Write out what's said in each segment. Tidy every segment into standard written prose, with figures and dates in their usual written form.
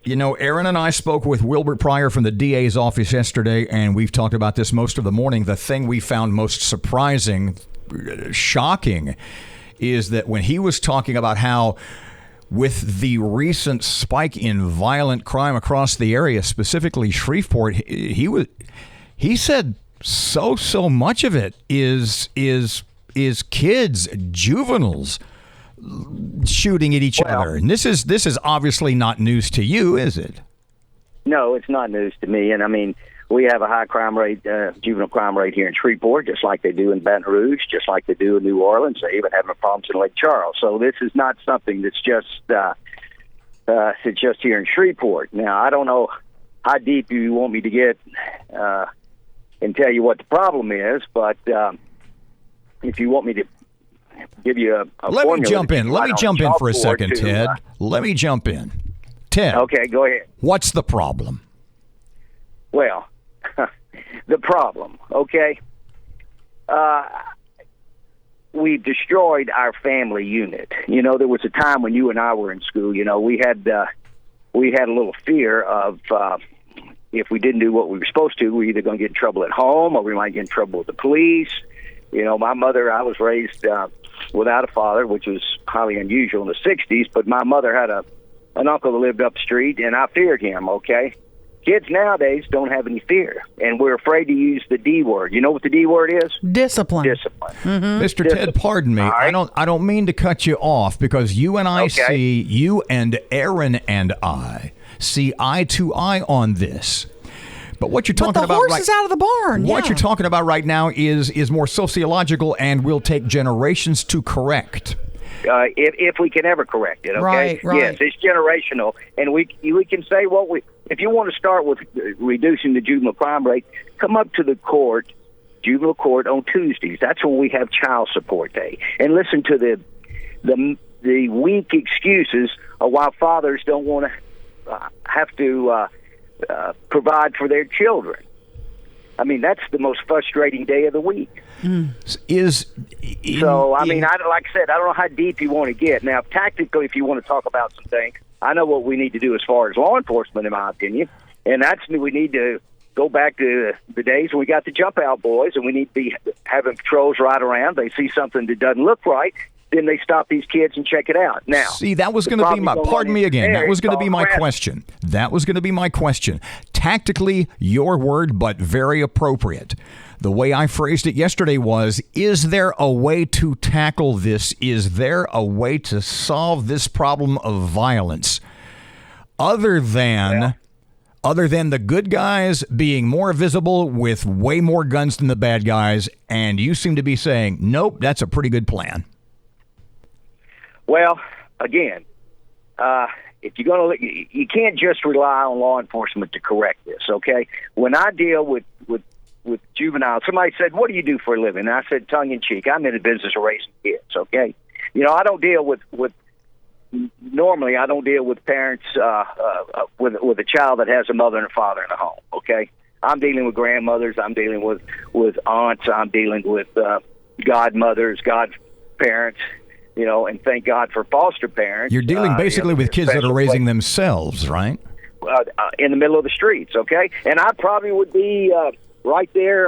You know, Aaron and I spoke with Wilbert Pryor from the DA's office yesterday, and we've talked about this most of the morning. The thing we found most surprising, shocking, is that when he was talking about how with the recent spike in violent crime across the area, specifically Shreveport, he said so much of it is kids, juveniles shooting at each other. And this is obviously not news to you, is it? No, it's not news to me. And I mean, we have a high crime rate, juvenile crime rate here in Shreveport, just like they do in Baton Rouge, just like they do in New Orleans. They even have problems in Lake Charles. So this is not something that's just here in Shreveport. Now, I don't know how deep you want me to get and tell you what the problem is, but if you want me to give you a Let me jump in for a second, Ted. Let me jump in. Ted. Okay, go ahead. What's the problem? Well, the problem, okay? We've destroyed our family unit. You know, there was a time when you and I were in school, you know, we had a little fear of if we didn't do what we were supposed to, we're either going to get in trouble at home or we might get in trouble with the police. You know, my mother, I was raised without a father, which was highly unusual in the 60s, but my mother had an uncle that lived up the street, and I feared him, okay? Kids nowadays don't have any fear, and we're afraid to use the D word. You know what the D word is? Discipline. Discipline. Mm-hmm. Mr. Ted, pardon me. Right. I don't mean to cut you off, because you and I see, you and Aaron and I see eye to eye on this. But what you're talking about, the horse is out of the barn. What you're talking about right now is more sociological and will take generations to correct. If we can ever correct it, okay? Right. Yes, it's generational, and we can say what we. If you want to start with reducing the juvenile crime rate, come up to the juvenile court on Tuesdays. That's when we have Child Support Day, and listen to the weak excuses of why fathers don't want to have to provide for their children. I mean, that's the most frustrating day of the week. Like I said, I don't know how deep you want to get. Now, tactically, if you want to talk about some things, I know what we need to do as far as law enforcement, in my opinion, and that's we need to go back to the days when we got the jump out boys, and we need to be having patrols ride around. They see something that doesn't look right, then they stop these kids and check it out. Now, see, that was going to be my. Pardon me again. That was going to be my question. That was going to be my question. Tactically, your word, but very appropriate. The way I phrased it yesterday was: is there a way to tackle this? Is there a way to solve this problem of violence, other than the good guys being more visible with way more guns than the bad guys? And you seem to be saying, nope, that's a pretty good plan. Well, again, if you're going to, you can't just rely on law enforcement to correct this, okay? When I deal with juveniles, somebody said, what do you do for a living? And I said, tongue-in-cheek, I'm in the business of raising kids, okay? You know, I don't deal normally I don't deal with parents, with a child that has a mother and a father in the home, okay? I'm dealing with grandmothers, I'm dealing with aunts, I'm dealing with godmothers, godparents, you know, and thank God for foster parents. You're dealing basically with kids that are raising themselves, right? In the middle of the streets, okay? And I probably would be right there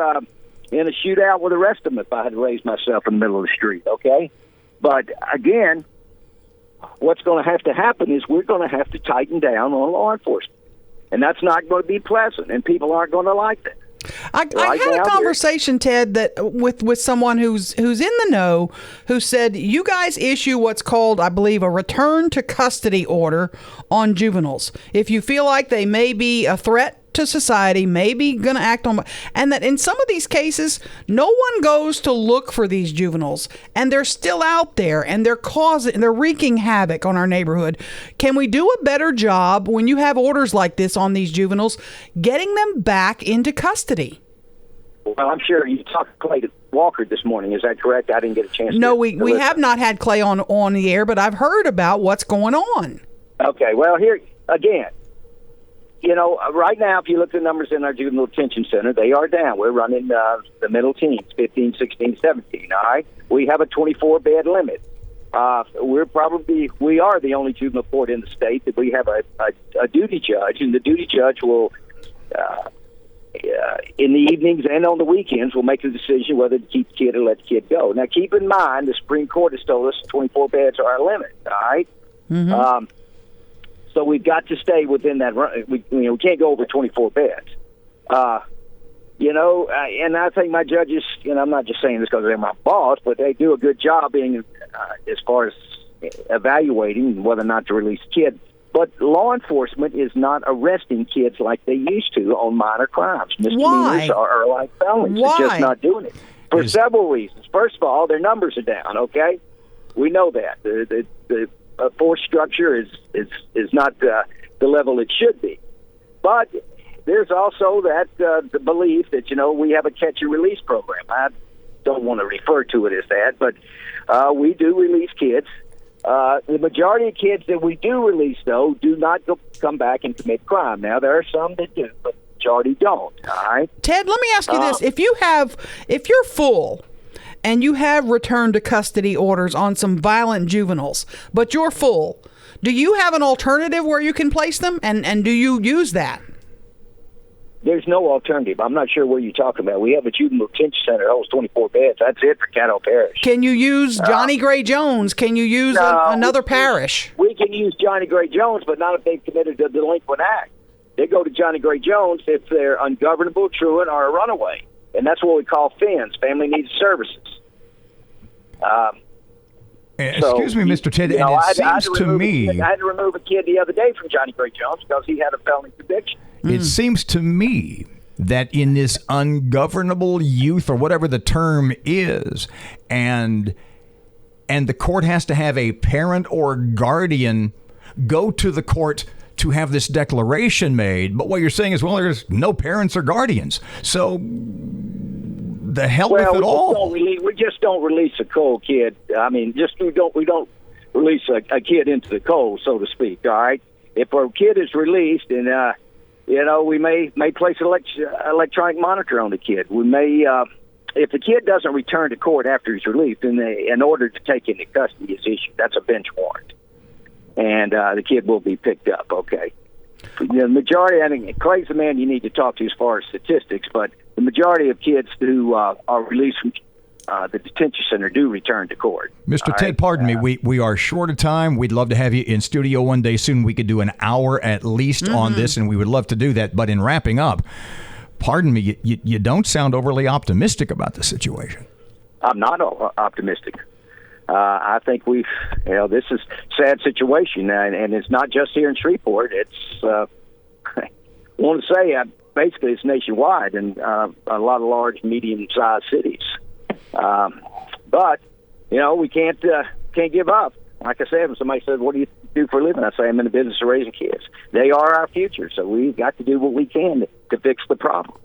in a shootout with the rest of them if I had raised myself in the middle of the street, okay? But, again, what's going to have to happen is we're going to have to tighten down on law enforcement. And that's not going to be pleasant, and people aren't going to like that. I had a conversation, Ted, that with someone who's in the know, who said you guys issue what's called, I believe, a return to custody order on juveniles. If you feel like they may be a threat to society, maybe going to act on, and that in some of these cases, no one goes to look for these juveniles, and they're still out there, and they're wreaking havoc on our neighborhood. Can we do a better job when you have orders like this on these juveniles, getting them back into custody? Well, I'm sure you talked to Clay Walker this morning. Is that correct? I didn't get a chance. No, we have not had Clay on the air, but I've heard about what's going on. Okay, well, here again. You know, right now, if you look at the numbers in our juvenile detention center, they are down. We're running the middle teens, 15, 16, 17, all right? We have a 24-bed limit. we are the only juvenile court in the state that we have a duty judge, and the duty judge will, in the evenings and on the weekends, will make a decision whether to keep the kid or let the kid go. Now, keep in mind, the Supreme Court has told us 24 beds are our limit. All right. Mm-hmm. So we've got to stay within that. We can't go over 24 beds. And I think my judges, I'm not just saying this because they're my boss, but they do a good job being, as far as evaluating whether or not to release kids. But law enforcement is not arresting kids like they used to on minor crimes. Misdemeanors are like felonies. Why? They're just not doing it. For several reasons. First of all, their numbers are down, okay? We know that. The force structure is not the level it should be. But there's also that the belief that, we have a catch-and-release program. I don't want to refer to it as that, but we do release kids. The majority of kids that we do release, though, do not come back and commit crime. Now, there are some that do, but the majority don't, all right? Ted, let me ask you this. If you're full and you have return to custody orders on some violent juveniles, but you're full, do you have an alternative where you can place them, and do you use that? There's no alternative. I'm not sure what you're talking about. We have a juvenile detention center that holds 24 beds. That's it for Caddo Parish. Can you use Johnny Gray Jones? Can you use another parish? We can use Johnny Gray Jones, but not if they've committed a delinquent act. They go to Johnny Gray Jones if they're ungovernable, truant, or a runaway. And that's what we call FINS, Family Needs Services. Excuse me, Mr. Ted, and it seems to me... I had to remove a kid the other day from Johnny Gray Jones because he had a felony conviction. It seems to me that in this ungovernable youth, or whatever the term is, and the court has to have a parent or guardian go to the court to have this declaration made. But what you're saying is, well, there's no parents or guardians. So the hell with it all. We just don't release a cold kid. I mean, we don't release a kid into the cold, so to speak. All right. If a kid is released, and we may place an electronic monitor on the kid. We may, if the kid doesn't return to court after he's released, then an order to take into custody is issued. That's a bench warrant, and the kid will be picked up. Okay. The majority, I think, Clay's the man you need to talk to as far as statistics, but the majority of kids who are released from the detention center do return to court. Mr. Ted, pardon me. We are short of time. We'd love to have you in studio one day soon. We could do an hour at least on this, and we would love to do that. But in wrapping up, pardon me, you don't sound overly optimistic about the situation. I'm not optimistic. I think this is a sad situation, and it's not just here in Shreveport. It's, I want to say, basically it's nationwide and a lot of large, medium-sized cities. But we can't give up. Like I said, when somebody says, "What do you do for a living?" I say, "I'm in the business of raising kids." They are our future, so we've got to do what we can to fix the problem.